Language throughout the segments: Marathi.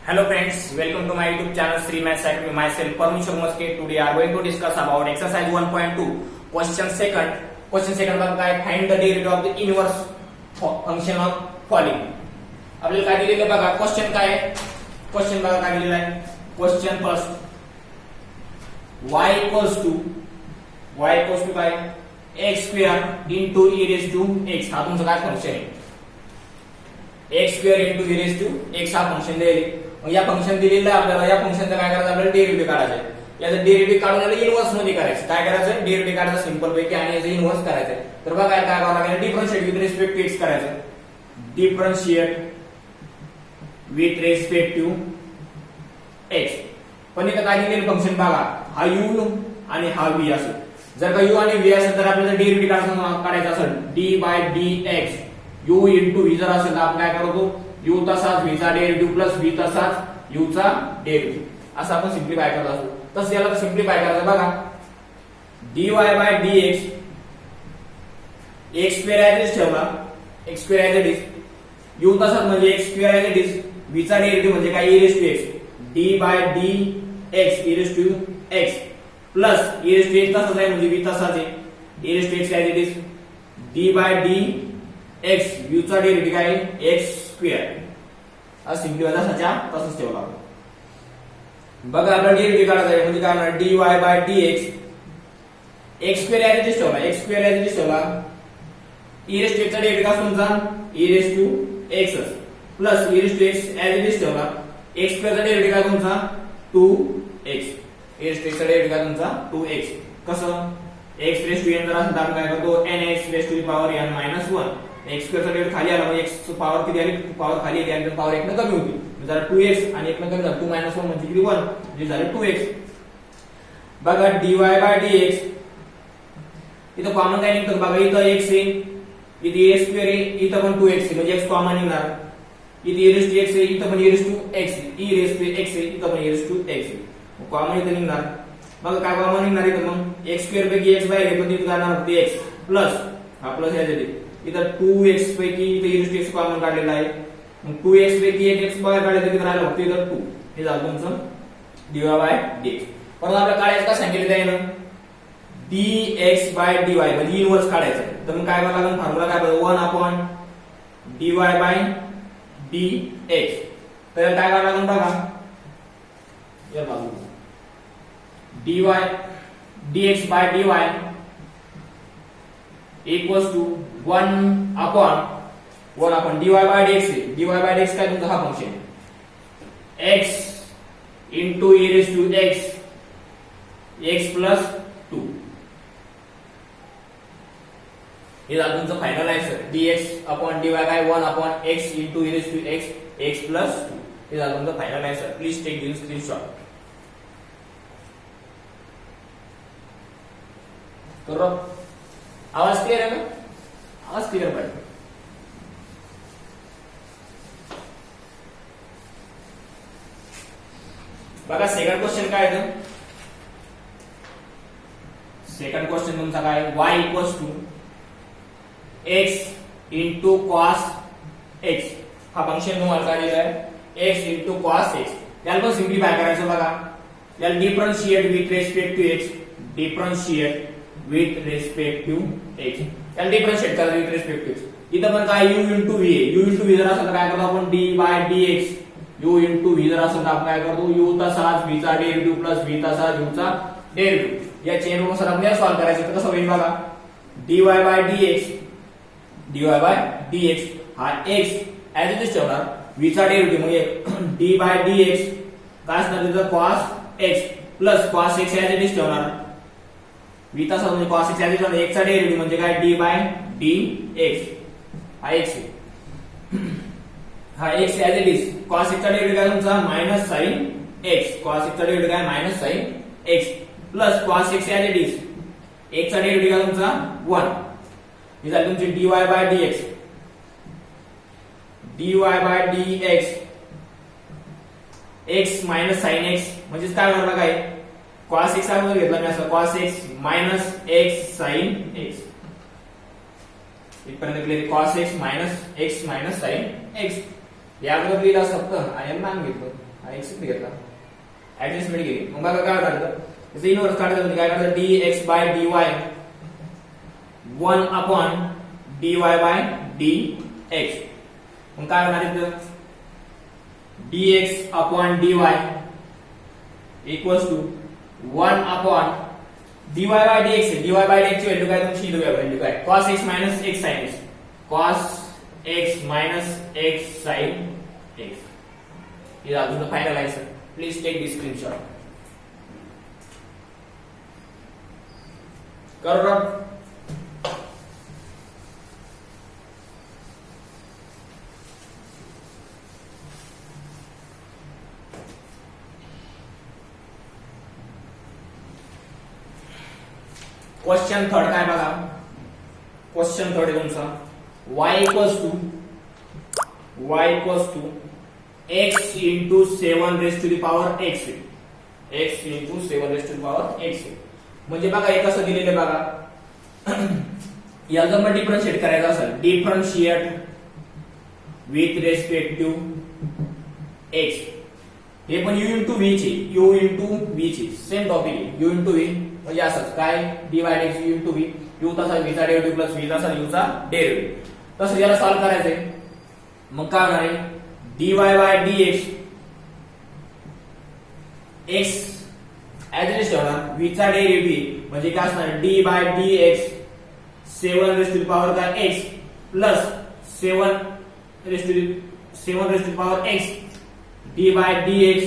Hello friends, welcome to my YouTube channel Sri Maths Academy. Myself Parmeshwar Moske. Today we are going to discuss about exercise 1.2 question second. Question second बघा काय find the derivative of the inverse function of following. आपल्याला काय दिलेलं बघा क्वेश्चन काय आहे? क्वेश्चन बघा काय दिलेलं आहे? Question first y equals to काय x square into e raised to x हा तुमचा काय फंक्शन आहे x square into e raised to x हा फंक्शन दिलेले मग या फंक्शन दिलेलं आहे आपल्याला या फंक्शनचं काय करायचं आपल्याला डेरिव्हेटिव्ह काढायचं आहे याचं डेरिव्हेटिव्ह काढून याला इन्व्हर्स मध्ये करायचं काय करायचं डेरिव्हेटिव्ह काढायचं सिंपल पैकी आणि याचं इन्व्हर्स करायचं तर बघा काय करावं लागेल differentiate with respect to x करायचं differentiate with respect to x पण इथं काय दिलेलं फंक्शन बघा हा u आणि हा v असेल जर का u आणि v असेल तर आपल्याला डेरिव्हेटिव्ह काढायचं असेल d by dx u into v जर असेल तर आपण काय करतो u तसाच v चा डेरिव्हेटिव्ह प्लस v तसाच u चा डेरिव्हेटिव्ह असं आपण सिम्प्लिफाय करत असतो तसं याला सिम्प्लिफाय करायचं बघा dy by dx x square as it ठेवला x square as it is u तसाच म्हणजे x square as it is v चा डेरिव्हेटिव्ह म्हणजे काय e raise to x d by dx e raise to x plus e raise to x तसाच आहे म्हणजे v तसाच आहे e raise to x as it is d by dx u चा डेरिव्हेटिव्ह काय आहे x स्क्वेअर असं सिम्प्लिफाय तसाच्या तसंच ठेवला बघा आपल्याला डेरिव्हेटिव्ह काढायचा आहे म्हणजे काय होणार dy by dx x square as it is ठेवला x square as it is ठेवला e रेज टू x चा डेरिव्हेटिव्ह काय तुमचा e raise to x plus e raise to x as it is ठेवला x स्क्वेअर चा डेरिव्हेटिव्ह काय तुमचा 2x e raise to x चा डेरिव्हेटिव्ह काय तुमचा 2x कसं x रेज टू n जर असेल तर आपण काय करतो nx raise to the power n minus 1 x square चा डेरिव्हेटिव्ह खाली आला म्हणजे x ची पॉवर किती आली पॉवर खाली आली आणि पॉवर 1 ने कमी होती म्हणजे जरा 2x आणि 1 ने कमी झाला 2 मायनस 1 म्हणजे किती 1 म्हणजे झाले 2x बघा dy by dx इथं कॉमन काय निघतं बघा इथं x आहे इथे a स्क्वेअर आहे इथं पण 2x आहे म्हणजे x कॉमन निघणार इथे e रेज टू x आहे इथं पण e raise to x e raise to x आहे इथं पण e रेज टू x आहे कॉमन इथं निघणार बघा काय कॉमन निघणार इथं मग x स्क्वेअर पैकी x बाहेर येतो तिथे जाणार होते x प्लस हा प्लस याच्या इथं 2x पैकी इथे e raise to x common काढलेला आहे मग 2x पैकी 1x बाहेर काढले तर राहिलं फक्त इथं 2 हे झालं तुमचं dy by dx परत आपल्याला काढायचं का सांगितलं आहे ना dx by dy म्हणजे इन्व्हर्स काढायचं तर मग काय करावं लागेल फॉर्म्युला काय बघा 1 upon dy by dx तर काय करावं लागेल बघा या बाजू dy dx by dy equals to 1 upon dy by dx dy by dx काय तुमचा हा function x into e raised to x plus 2 हे झालं तुमचं final answer dx upon dy काय 1 upon x into e raised to x plus 2 हे झालं तुमचं final answer please take this screenshot करो आवाज क्लियर आहे ना आवाज क्लियर पाहिजे बघा सेकंड क्वेश्चन काय आहे सेकंड क्वेश्चन तुमचा काय y equals to x into cos x हा फंक्शन तुम्हाला काढलेला आहे x into cos x याला पण सिम्प्लिफाय करायचं बघा याला differentiate with respect to x differentiate with respect to x याला डिफरन्शिएट करायचं विथ रिस्पेक्ट टू x इथं पण काय u into v आहे u into v जर असेल तर काय करतो आपण d by dx u into v जर असेल तर आपण काय करतो u तसाच v चा डेरिव्हेटिव्ह प्लस v तसाच u चा डेरिव्हेटिव्ह या चेन नुसार आपल्याला सॉल्व्ह करायचं तर कसं होईल बघा dy by dx हा x ऍज इट इज ठेवणार v चा डेरिव्हेटिव्ह म्हणजे d by dx काय असणार तिथं cos x plus cos x as it is ठेवणार v तसाच म्हणजे cos x as it is x चा डेरिव्हेटिव्ह म्हणजे काय d by dx हा x हा x as it is cos x चा डेरिव्हेटिव्ह काय तुमचा minus sine x cos x चा डेरिव्हेटिव्ह काय minus sine x plus cos x as it is x चा डेरिव्हेटिव्ह काय तुमचा 1 हे झालं तुमचे dy by dx dy by dx x minus sine x म्हणजे काय होणार काय cos x अगोदर घेतला मी असं cos x minus x sine x इथपर्यंत clear cos x minus x minus sine x या अगोदर लिहिला फक्त आणि मान घेतलं हा एक्स इकडे घेतला, ऍडजस्टमेंट केली. मग बघा काय काढलं, त्याचं इनव्हर्स काढायचं म्हणजे काय करायचं, dx by dy 1 upon dy by dx. मग काय होणार इथं, dx upon dy equals to 1 upon dy by dx. dy by dx ची व्हॅल्यू काय तुमची, इथं व्हॅल्यू काय, cos x minus x sin x, cos x minus x sin x. हे अजून फायनल आहे sir. Please take this screenshot. करो रब. क्वेश्चन थर्ड काय बघा, क्वेश्चन थर्ड आहे तुमचा y equals to x into 7 raise to the power x, x into 7 raise to the power x. म्हणजे बघा हे कसं दिलेलं बघा, याला जर डिफरन्शिएट करायचं असेल, differentiate with respect to x. हे पण u इंटू v चे, u इंटू v चे सेम टॉपिक आहे, u इंटू v म्हणजे असंच काय, dy dx u into v, u तसा v चा डेरिव्हेटिव्ह प्लस v तसा u चा डेरिव्हेटिव्ह. तसं याला सॉल्व करायचंय. मग काय होणार आहे, dy by dx x as it is ठेवणार, v चा डेरिव्हेटिव्ह म्हणजे काय असणार, d by dx 7 raise to the power काय x plus 7 raise to the power x d by dx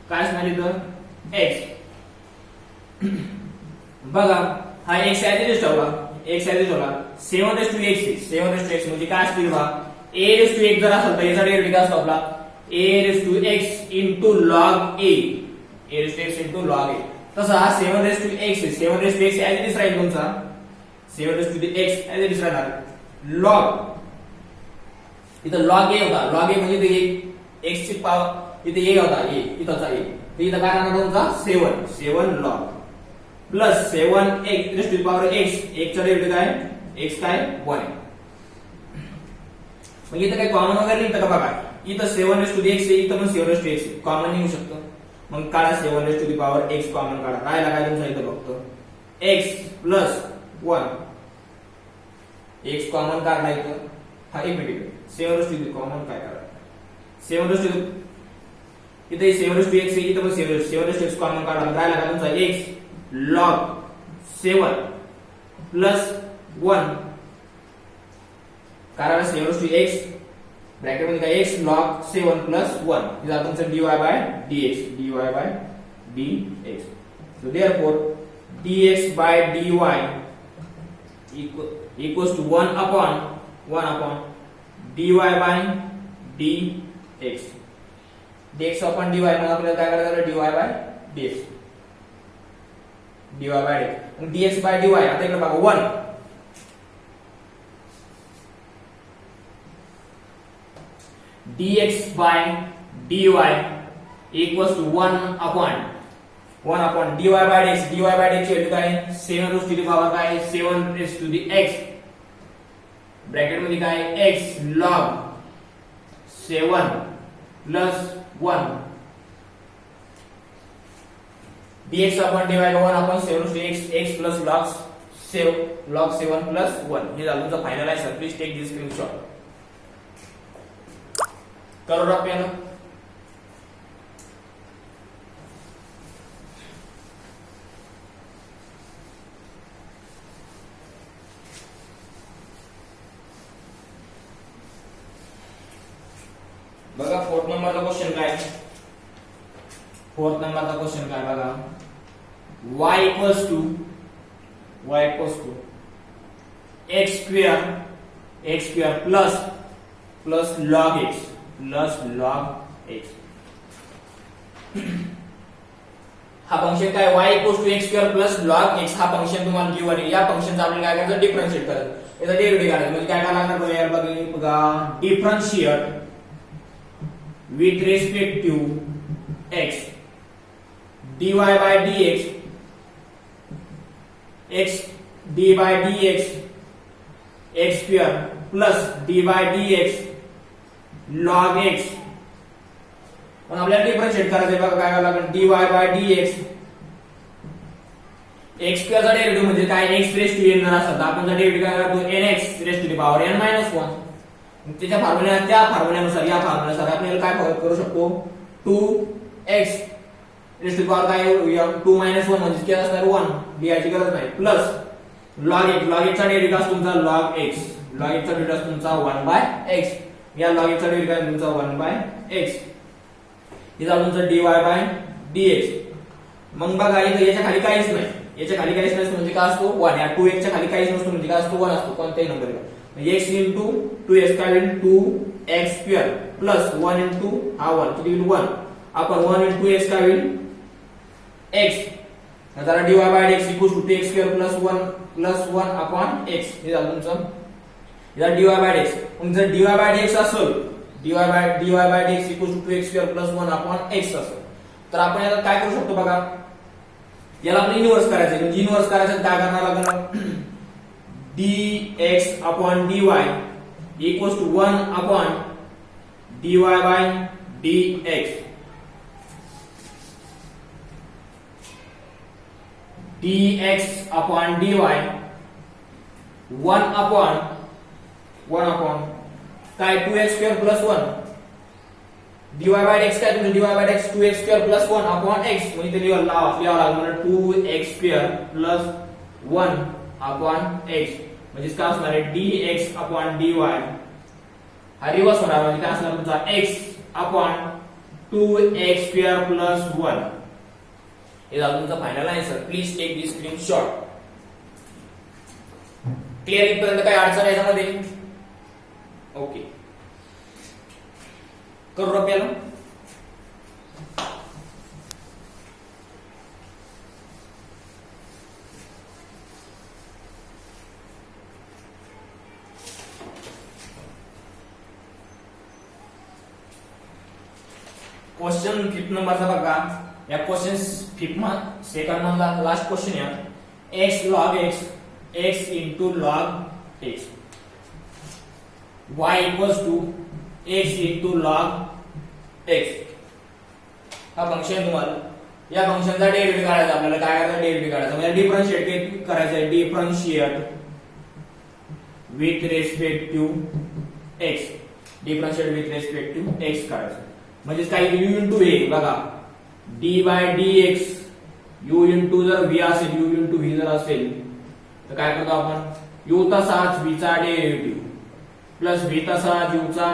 काय असणार इथं x. बघा हा x ऍज इट इज ठेवला, x ऍज इट ठेवला, 7 रेस टू x म्हणजे काय असतील बघा, a रेस टू x जर असेल तर याचा डेरिव्हेटिव्ह काय असतो आपला, a raise to x into log a, a raise to x into log a. तसा हा 7 raise to x as it is राहील तुमचा, 7 raise to x as it is राहणार, लॉग इथं लॉग a होता, लॉग a म्हणजे ते x ची पॉवर इथे a होता, a इथंचा a, तर इथं काय राहणार तुमचा 7 log plus 7 x raise to the power x, x चा डेरिव्हेटिव्ह काय, x काय 1 आहे. मग इथं काय कॉमन वगैरे निघतं का बघा, इथं 7 रेस टू द x आहे, इथं पण 7 रेस टू x कॉमन निघू शकतं. मग काढा 7 raise to the power x common काढा, राहिला काय तुमचा इथं फक्त x प्लस 1, x कॉमन काढला इथं, हा एक minute 7 raise to the common काय काढा, 7 रेस टू इथे 7 रेस टू x आहे, इथं पण 7 रेस टू x कॉमन काढला, राहिला काय तुमचा x log 7 प्लस 1 कारण 7 रेस टू x ब्रॅकेट मध्ये काय x log 7 प्लस 1 हे झालं तुमचं dy by dx. So therefore dx by dy equals to 1 upon dy by dx. dx upon dy मग आपल्याला काय करायचं, dy by dx, dy by dx. मग dx by dy आता इकडे बघा 1 dx by dy equals to 1 upon dy by dx. dy by dx ची व्हॅल्यू काय, 7 रेस टू द पॉवर काय, 7 raise to the x bracket मध्ये काय x log 7 प्लस 1 dx upon dy 1 upon 7 raise to x प्लस log 7 प्लस 1. हे झालं तुमचं फायनल आहे sir. Please take this screenshot. करो रब पेन. बघा फोर्थ नंबरचा क्वेश्चन काय, बघा y equals to x square plus log x हा फंक्शन काय y equals to x square plus log x हा फंक्शन तुम्हाला गिवन आहे. या फंक्शनचा आपल्याला काय करायचं, डिफरन्शिएट करायचं. याचा डेरिव्हेटिव्ह काढायचा. म्हणजे काय लागणार बघा, differentiate with respect to x dy by dx x d by dx x square plus d by dx log x पण आपल्याला डिफरन्शिएट करायचं आहे बघा. काय करावं लागेल, dy by dx x square चा डेरिव्हेटिव्ह म्हणजे काय, x रेस टू n जर असेल तर आपण जर डेरिव्हेटिव्ह काय करतो, nx raise to the power n minus 1. त्याच्या त्या फॉर्म्युल्यानुसार या फॉर्म्युल्यानुसार आपल्याला काय करू शकतो, 2x race to the power काय 2 मायनस 1 म्हणजे काय असणार 1, लिहायची गरज नाही, प्लस log x चा डेरिव्हेटिव्ह असतो तुमचा log x चा डेरिव्हेटिव्ह असतो तुमचा 1 बाय x. या log x चा डेरिव्हेटिव्ह आहे तुमचा 1 बाय x. हे झालं तुमचं dy बाय dx. मग बघा इथे याच्या खाली काहीच नाही, याच्या खाली काहीच नसतं म्हणजे काय असतो 1. या 2x च्या खाली काहीच नसतो म्हणजे काय असतो 1 असतो कोणत्याही नंबरला. म्हणजे x into 2x काय होईल 2x स्क्वेअर प्लस 1 into हा 1 किती होईल 1 आपण 1 into x काय होईल x. आता dy by dx equals to 2x square plus 1 upon x. हे झालं तुमचं याला dy बाय dx. मग जर dy बाय dx असेल dy by dx equals to 2x square plus 1 upon x असेल तर आपण याला काय करू शकतो बघा, याला आपण इन्व्हर्स करायचं आहे. म्हणजे इन्व्हर्स करायचं काय करणार लागेल, dx upon dy equals to 1 upon dy by dx. dx upon dy 1 upon काय 2x square plus 1 dy by dx काय तुमचं dy by dx 2x square plus 1 upon x. म्हणजे ते लिहावं लागेल 2x square plus 1 upon x. म्हणजे काय असणार आहे dx अपॉन dy हा रिवर्स होणार म्हणजे काय असणार तुमचा x upon 2x square plus 1. हे झालं तुमचं final answer. Please take this screenshot. Clear इथपर्यंत काय अडचण आहे याच्यामध्ये? ओके करू रुपयाला. क्वेश्चन 5 नंबरचा बघा. या क्वेश्चन 5 सेकंड मधला लास्ट क्वेश्चन आहे. x log x into log x y equals to x into log x. हा फंक्शन तुम्हाला या फंक्शनचा डेरिव्हेटिव्ह काढायचा. आपल्याला काय करायचं, डेरिव्हेटिव्ह काढायचा म्हणजे डिफरन्शिएट करायचं आहे. Differentiate with respect to x. Differentiate with respect to x काढायचं म्हणजे काय u into a बघा d by dx u into जर v असेल u into v जर असेल तर काय करतो आपण u तसाच v चा डेरिव्हेटिव्ह प्लस v तसाच u चा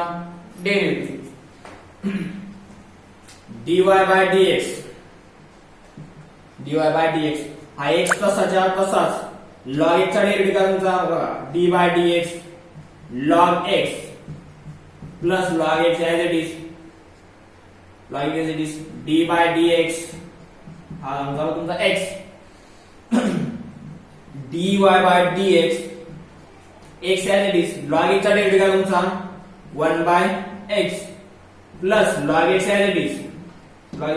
डेरिव्हेटिव्ह dy by dx हा x तसाच्या तसाच log x चा डेरिव्हेटिव्ह काय तुमचा बघा d by dx log x प्लस log x as it is d by dx हा आमचा तुमचा x dy by dx x as it is log x चा डेरिव्हेटिव्ह काय तुमचा 1 by x प्लस log x as it is x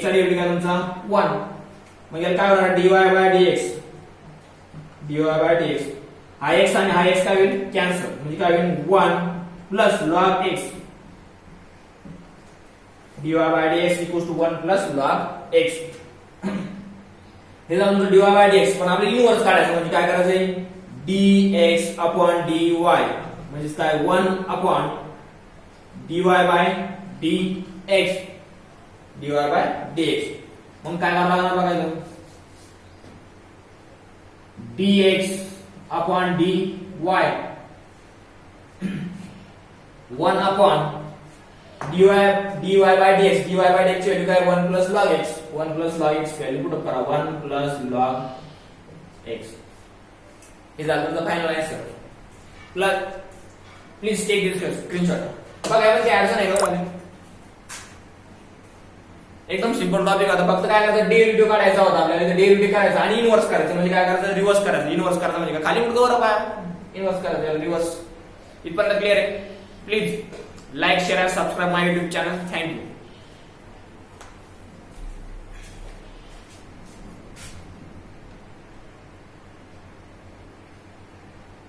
चा डेरिव्हेटिव्ह काय तुमचा 1. म्हणजे काय होणार dy by dx हा x आणि हा x काय होईल कॅन्सल म्हणजे काय होईल 1 plus log x dy by dx equals to 1 plus log x. हे झालं dy by dx. पण आपल्याला इन्व्हर्स काढायचं म्हणजे काय करायचंय dx upon dy म्हणजे काय 1 upon dy by dx मग काय करायला लागणार बघायचं dx upon dy 1 upon dy by dx ची व्हॅल्यू काय 1 plus log x value put करा 1 plus log x. हे झालं तुमचं final answer. Please take this screenshot. बघा यामध्ये अडचण आहे का? एकदम सिंपल टॉपिक होता. फक्त काय करायचं डेरिव्हेटिव्ह काढायचा होता आपल्याला. डेरिव्हेटिव्ह करायचा आणि इन्व्हर्स करायचं म्हणजे काय करायचं रिव्हर्स करायचं. इन्व्हर्स करायचं म्हणजे खाली मुडतो बरं पहा इन्व्हर्स करायचं रिव्हर्स. इथपर्यंत क्लिअर आहे? Please like, share and subscribe my YouTube channel. Thank you.